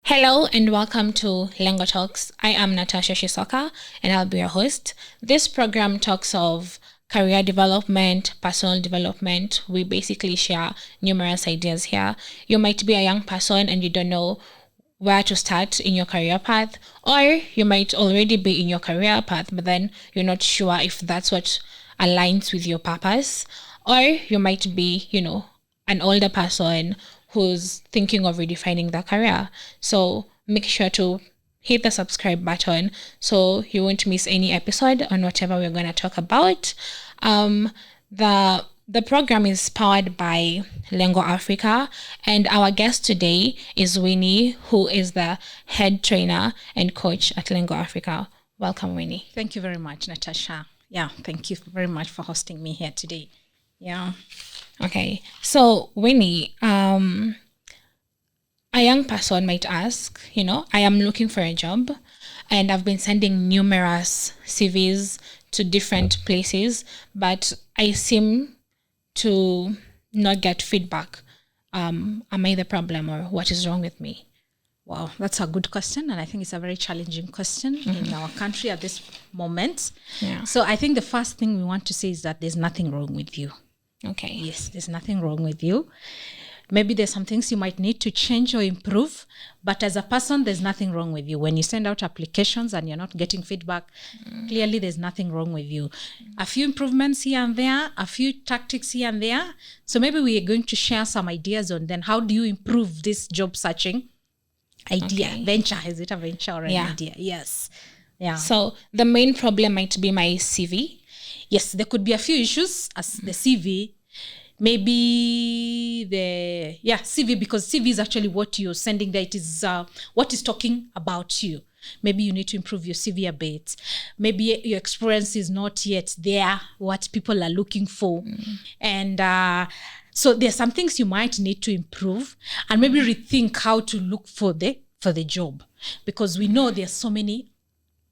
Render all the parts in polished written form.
Hello and welcome to LENGO TALKS. I am Natasha Shisoka and I'll be your host. This program talks of career development, personal development. We basically share numerous ideas here. You might be a young person and you don't know where to start in your career path, or you might already be in your career path, but then you're not sure if that's what aligns with your purpose, or you might be, an older person who's thinking of redefining their career. So make sure to hit the subscribe button so you won't miss any episode on whatever we're going to talk about. The program is powered by LENGO Africa, and our guest today is Winnie, who is the head trainer and coach at LENGO Africa. Welcome, Winnie. Thank you very much, Natasha. Yeah, thank you very much for hosting me here today. Yeah. Okay, so Winnie, a young person might ask, I am looking for a job and I've been sending numerous CVs to different places, but I seem to not get feedback. Am I the problem, or what is wrong with me? Wow, that's a good question. And I think it's a very challenging question in our country at this moment. Yeah. So I think the first thing we want to say is that there's nothing wrong with you. Okay. Yes, there's nothing wrong with you. Maybe there's some things you might need to change or improve, but as a person, there's nothing wrong with you. When you send out applications and you're not getting feedback, clearly there's nothing wrong with you. A few improvements here and there, a few tactics here and there. So maybe we are going to share some ideas on then how do you improve this job searching idea, venture. Is it a venture or an idea? Yes. Yeah. So the main problem might be my CV. Yes, there could be a few issues as the CV. Maybe CV, because CV is actually what you're sending there. It is what is talking about you. Maybe you need to improve your CV a bit. Maybe your experience is not yet there, what people are looking for. And so there's some things you might need to improve and maybe rethink how to look for the job, because we know there's so many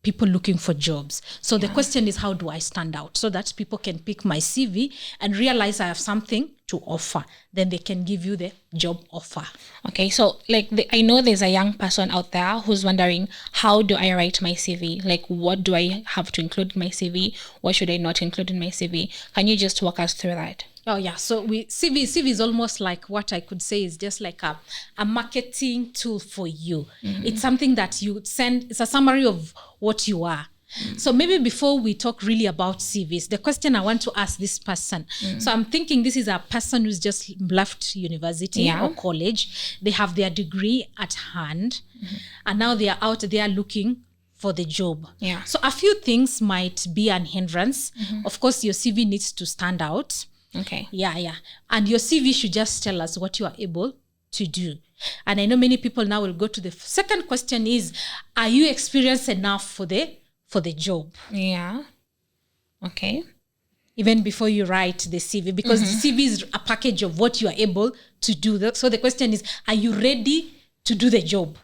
people looking for jobs. So the question is, how do I stand out so that people can pick my CV and realize I have something to offer? Then they can give you the job offer. Okay, so I know there's a young person out there who's wondering, how do I write my CV? What do I have to include in my CV? What should I not include in my CV? Can you just walk us through that? Oh yeah, so CV is almost like what I could say is just like a marketing tool for you. It's something that you send. It's a summary of what you are. So maybe before we talk really about CVs, the question I want to ask this person. So I'm thinking this is a person who's just left university or college. They have their degree at hand, and now they are out there looking for the job. Yeah. So a few things might be an hindrance. Of course, your CV needs to stand out. Okay. Yeah. And your CV should just tell us what you are able to do. And I know many people now will go to the second question is, are you experienced enough for the job? Yeah. Okay. Even before you write the CV, because the CV is a package of what you are able to do. So the question is, are you ready to do the job?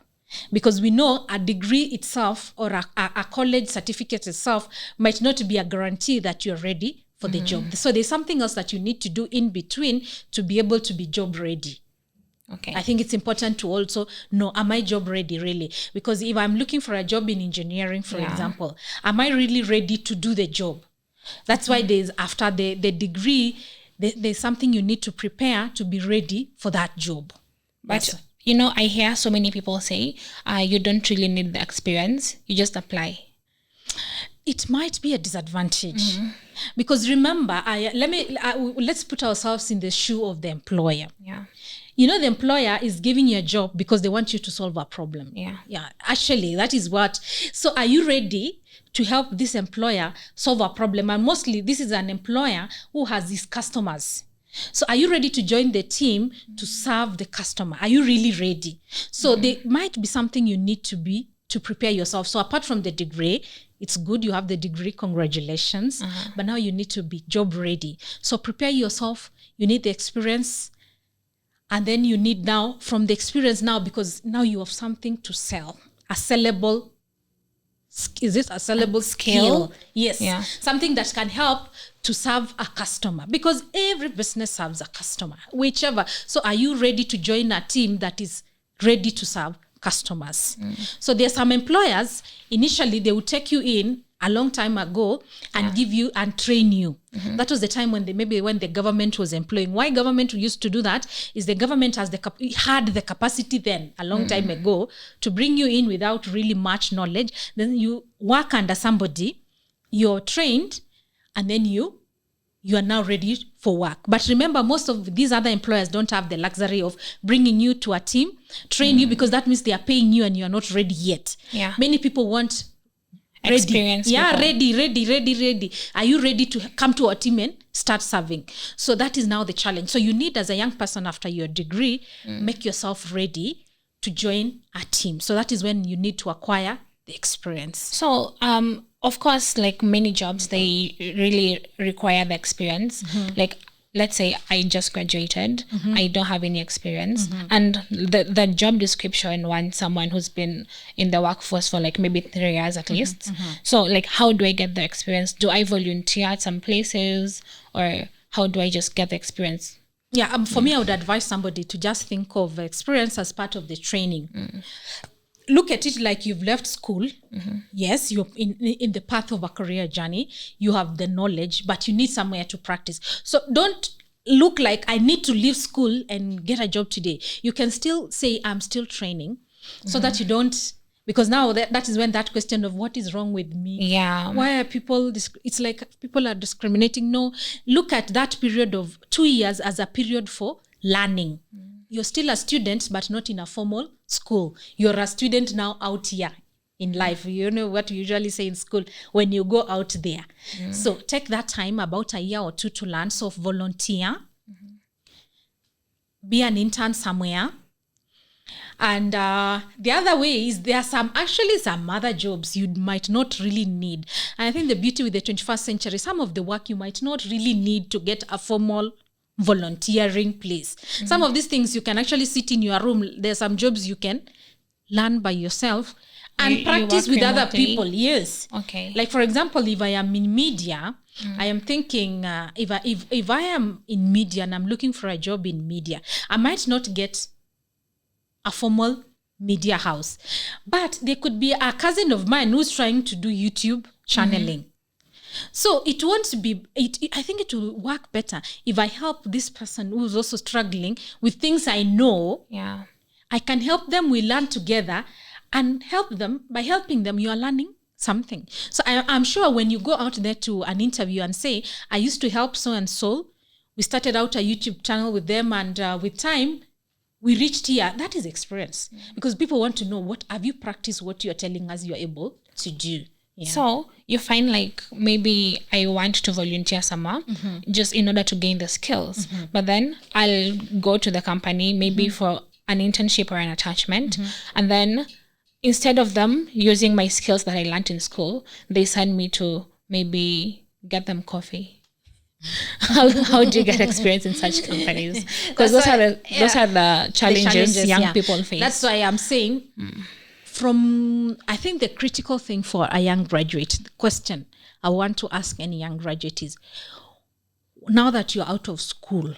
Because we know a degree itself or a college certificate itself might not be a guarantee that you're ready for the job. So there's something else that you need to do in between to be able to be job ready. Okay. I think it's important to also know, am I job ready really? Because if I'm looking for a job in engineering, for example, am I really ready to do the job? That's why there's, after the degree, there's something you need to prepare to be ready for that job. But I hear so many people say, you don't really need the experience, you just apply. It might be a disadvantage because remember, let's put ourselves in the shoe of the employer. Yeah. The employer is giving you a job because they want you to solve a problem. Yeah. Actually, that is what. So are you ready to help this employer solve a problem? And mostly this is an employer who has these customers. So are you ready to join the team to serve the customer? Are you really ready? So there might be something you need to prepare yourself. So apart from the degree, it's good you have the degree, congratulations. But now you need to be job ready. So prepare yourself. You need the experience. And then you need now, from the experience now, because now you have something to sell. A sellable, is it a sellable skill? Yes. Yeah. Something that can help to serve a customer, because every business serves a customer, whichever. So are you ready to join a team that is ready to serve customers. So there are some employers, initially they would take you in a long time ago and give you and train you. That was the time when when the government was employing. Why government used to do that is the government had the capacity then a long time ago to bring you in without really much knowledge. Then you work under somebody, you're trained, and then you are now ready for work. But remember, most of these other employers don't have the luxury of bringing you to a team, train you, because that means they are paying you and you're not ready yet. Yeah. Many people want ready. Experience. Yeah, ready. Are you ready to come to a team and start serving? So that is now the challenge. So you need, as a young person after your degree, make yourself ready to join a team. So that is when you need to acquire the experience. So, of course, like many jobs, they really require the experience. Like, let's say I just graduated, I don't have any experience, and the job description wants someone who's been in the workforce for like maybe 3 years at least. So like, how do I get the experience? Do I volunteer at some places, or how do I just get the experience? Yeah, for me, I would advise somebody to just think of experience as part of the training. Look at it like you've left school. Yes, you're in the path of a career journey. You have the knowledge, but you need somewhere to practice. So don't look like I need to leave school and get a job today. You can still say, I'm still training, so that you don't, because now that is when that question of what is wrong with me? Yeah. Why are people, it's like people are discriminating. No, look at that period of 2 years as a period for learning. You're still a student, but not in a formal school. You're a student now out here in life. You know what we usually say in school, when you go out there. So take that time, about a year or two, to learn. So volunteer, be an intern somewhere. And the other way is there are some other jobs you might not really need. And I think the beauty with the 21st century, some of the work you might not really need to get a formal volunteering place. Some of these things you can actually sit in your room. There's some jobs you can learn by yourself and practice with other people. Yes. Okay. Like, for example, if I am in media, I am thinking if I am in media and I'm looking for a job in media, I might not get a formal media house, but there could be a cousin of mine who's trying to do YouTube channeling. So it won't be, I think it will work better if I help this person who's also struggling with things I know. Yeah. I can help them, we learn together, and help them. By helping them, you are learning something. So I'm sure when you go out there to an interview and say, I used to help so-and-so, we started out a YouTube channel with them, and with time, we reached here. That is experience. Because people want to know, what have you practiced, what you're telling us you're able to do. Yeah. So you find like, maybe I want to volunteer somewhere just in order to gain the skills, but then I'll go to the company maybe for an internship or an attachment, and then instead of them using my skills that I learned in school, they send me to maybe get them coffee. How do you get experience in such companies? Because those are the challenges young people face. That's why I'm saying, I think the critical thing for a young graduate, the question I want to ask any young graduate is, now that you're out of school,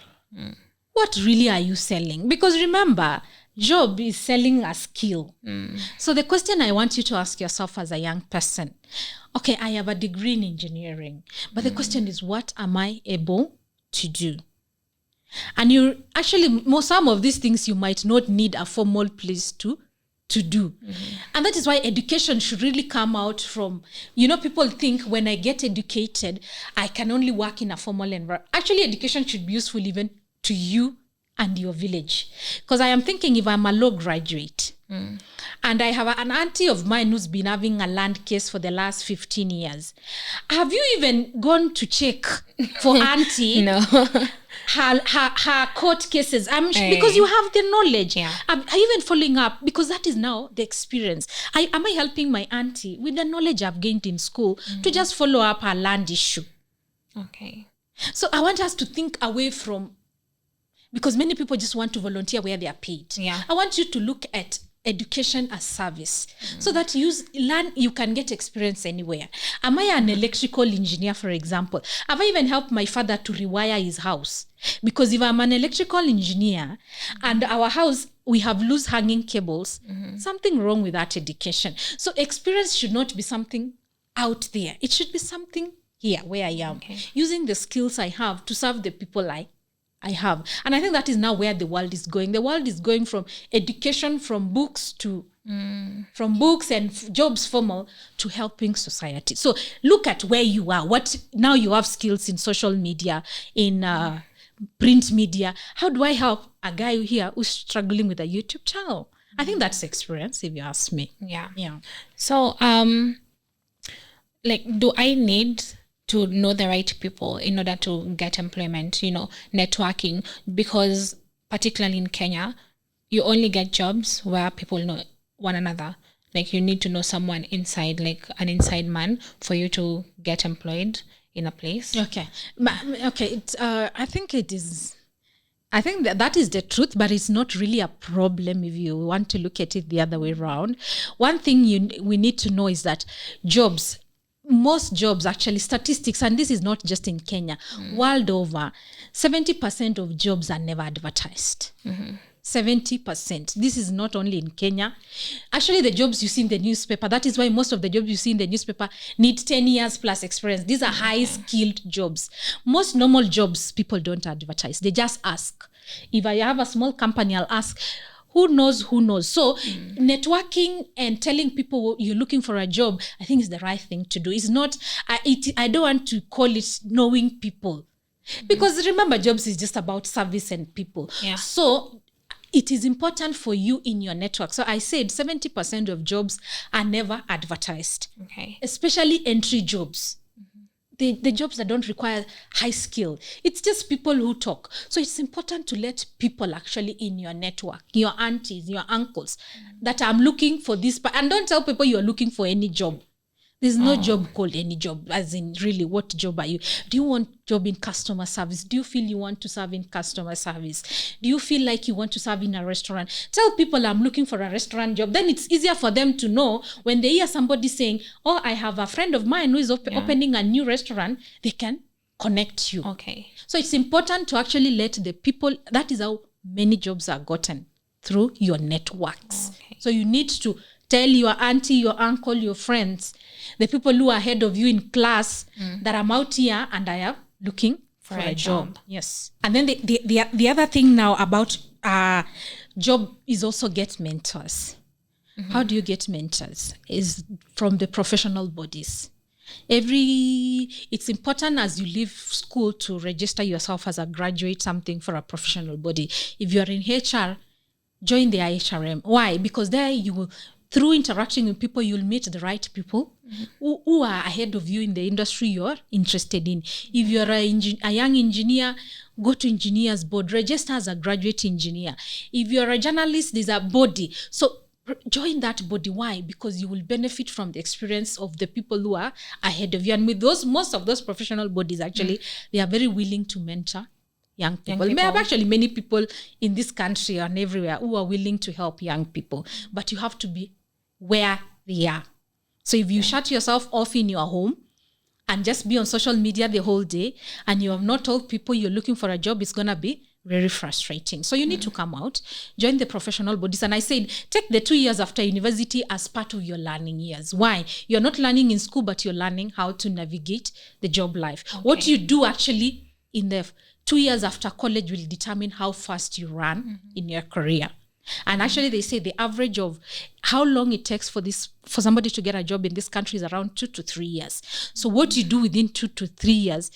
what really are you selling? Because remember, job is selling a skill. So the question I want you to ask yourself as a young person, okay, I have a degree in engineering, but the question is, what am I able to do? And you actually, some of these things you might not need a formal place to do. And that is why education should really come out from, people think when I get educated, I can only work in a formal environment. Actually, education should be useful even to you and your village. Because I am thinking, if I'm a law graduate and I have an auntie of mine who's been having a land case for the last 15 years, have you even gone to check for auntie? No. her court cases? Because you have the knowledge. Yeah. Are you even following up? Because that is now the experience. Am I helping my auntie with the knowledge I've gained in school to just follow up her land issue? Okay. So I want us to think away from, because many people just want to volunteer where they are paid. Yeah. I want you to look at education as service, so that you can get experience anywhere. Am I an electrical engineer, for example? Have I even helped my father to rewire his house? Because if I'm an electrical engineer and our house, we have loose hanging cables, something wrong with that education. So experience should not be something out there. It should be something here where I am, using the skills I have to serve the people I have. And I think that is now where the world is going. The world is going from education, from books and jobs formal, to helping society. So look at where you are. Now you have skills in social media, in print media. How do I help a guy here who's struggling with a YouTube channel? I think that's experience, if you ask me. Yeah. Yeah. So, do I need to know the right people in order to get employment, networking? Because particularly in Kenya, you only get jobs where people know one another. Like, you need to know someone inside, like an inside man, for you to get employed in a place. Okay. I think that is the truth, but it's not really a problem if you want to look at it the other way around. One thing we need to know is that most jobs, actually, statistics, and this is not just in Kenya, world over, 70% of jobs are never advertised. 70%. This is not only in Kenya. Actually, the jobs you see in the newspaper, that is why most of the jobs you see in the newspaper need 10 years plus experience. These are high-skilled jobs. Most normal jobs, people don't advertise. They just ask. If I have a small company, I'll ask, who knows? So networking and telling people you're looking for a job, I think is the right thing to do. It's not, I don't want to call it knowing people. Because remember, jobs is just about service and people. Yeah. So it is important for you in your network. So I said 70% of jobs are never advertised. Okay. Especially entry jobs. The jobs that don't require high skill. It's just people who talk. So it's important to let people actually in your network, your aunties, your uncles, that I'm looking for this. And don't tell people you're looking for any job. There's no job called any job, as in really, what job are you? Do you want job in customer service? Do you feel you want to serve in customer service? Do you feel like you want to serve in a restaurant? Tell people I'm looking for a restaurant job. Then it's easier for them to know when they hear somebody saying, oh, I have a friend of mine who is opening a new restaurant. They can connect you. Okay. So it's important to actually let the people, that is how many jobs are gotten, through your networks. Okay. So you need to tell your auntie, your uncle, your friends, the people who are ahead of you in class, that I'm out here and I am looking for a job. Yes. And then the other thing now about job is also get mentors. How do you get mentors? Is from the professional bodies. It's important as you leave school to register yourself as a graduate, something for a professional body. If you're in HR, join the IHRM. Why? Because there you will, through interacting with people, you'll meet the right people who are ahead of you in the industry you're interested in. If you're a young engineer, go to engineers board, register as a graduate engineer. If you're a journalist, there's a body. So join that body. Why? Because you will benefit from the experience of the people who are ahead of you. And with most of those professional bodies, actually, they are very willing to mentor young people. There are actually many people in this country and everywhere who are willing to help young people, but you have to be where they are. So if you shut yourself off in your home and just be on social media the whole day and you have not told people you're looking for a job, it's going to be very frustrating. So you need to come out, join the professional bodies. And I said, take the 2 years after university as part of your learning years. Why? You're not learning in school, but you're learning how to navigate the job life. Okay. What you do actually in the 2 years after college will determine how fast you run in your career. And actually they say the average of how long it takes for somebody to get a job in this country is around 2 to 3 years. So what you do within 2 to 3 years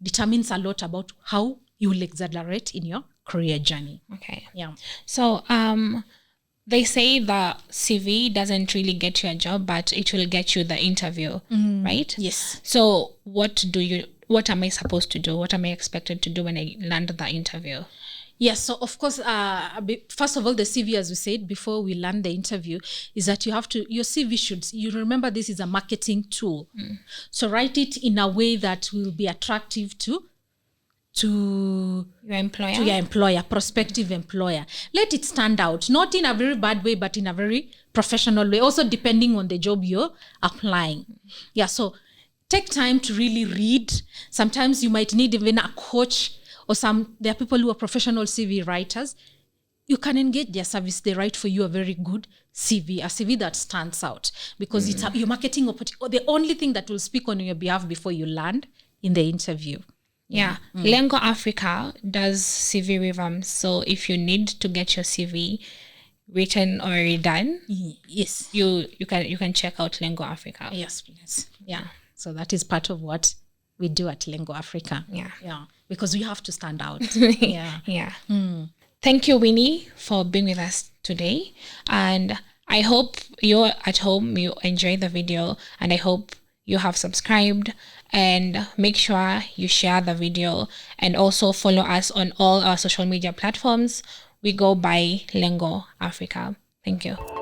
determines a lot about how you will accelerate in your career journey. Okay. Yeah. So they say that CV doesn't really get you a job, but it will get you the interview, right? Yes. So what am I supposed to do? What am I expected to do when I land the interview? Yes, so of course, first of all, the CV, as we said before we land the interview, is that your CV you remember this is a marketing tool. So write it in a way that will be attractive to to Your employer. your employer, prospective employer. Let it stand out, not in a very bad way, but in a very professional way, also depending on the job you're applying. Yeah, so take time to really read. Sometimes you might need even a coach, or there are people who are professional CV writers. You can engage their service. They write for you a very good CV, a CV that stands out, because it's your marketing opportunity, or the only thing that will speak on your behalf before you land in the interview. Yeah. LENGO Africa does CV revamps. So if you need to get your CV written or redone, Yes, you can check out LENGO Africa. yes, please. Yeah. So that is part of what we do at LENGO Africa. Yeah. Because we have to stand out. Yeah. Thank you, Winnie, for being with us today. And I hope you're at home, you enjoy the video, and I hope you have subscribed, and make sure you share the video, and also follow us on all our social media platforms. We go by LENGO Africa. Thank you.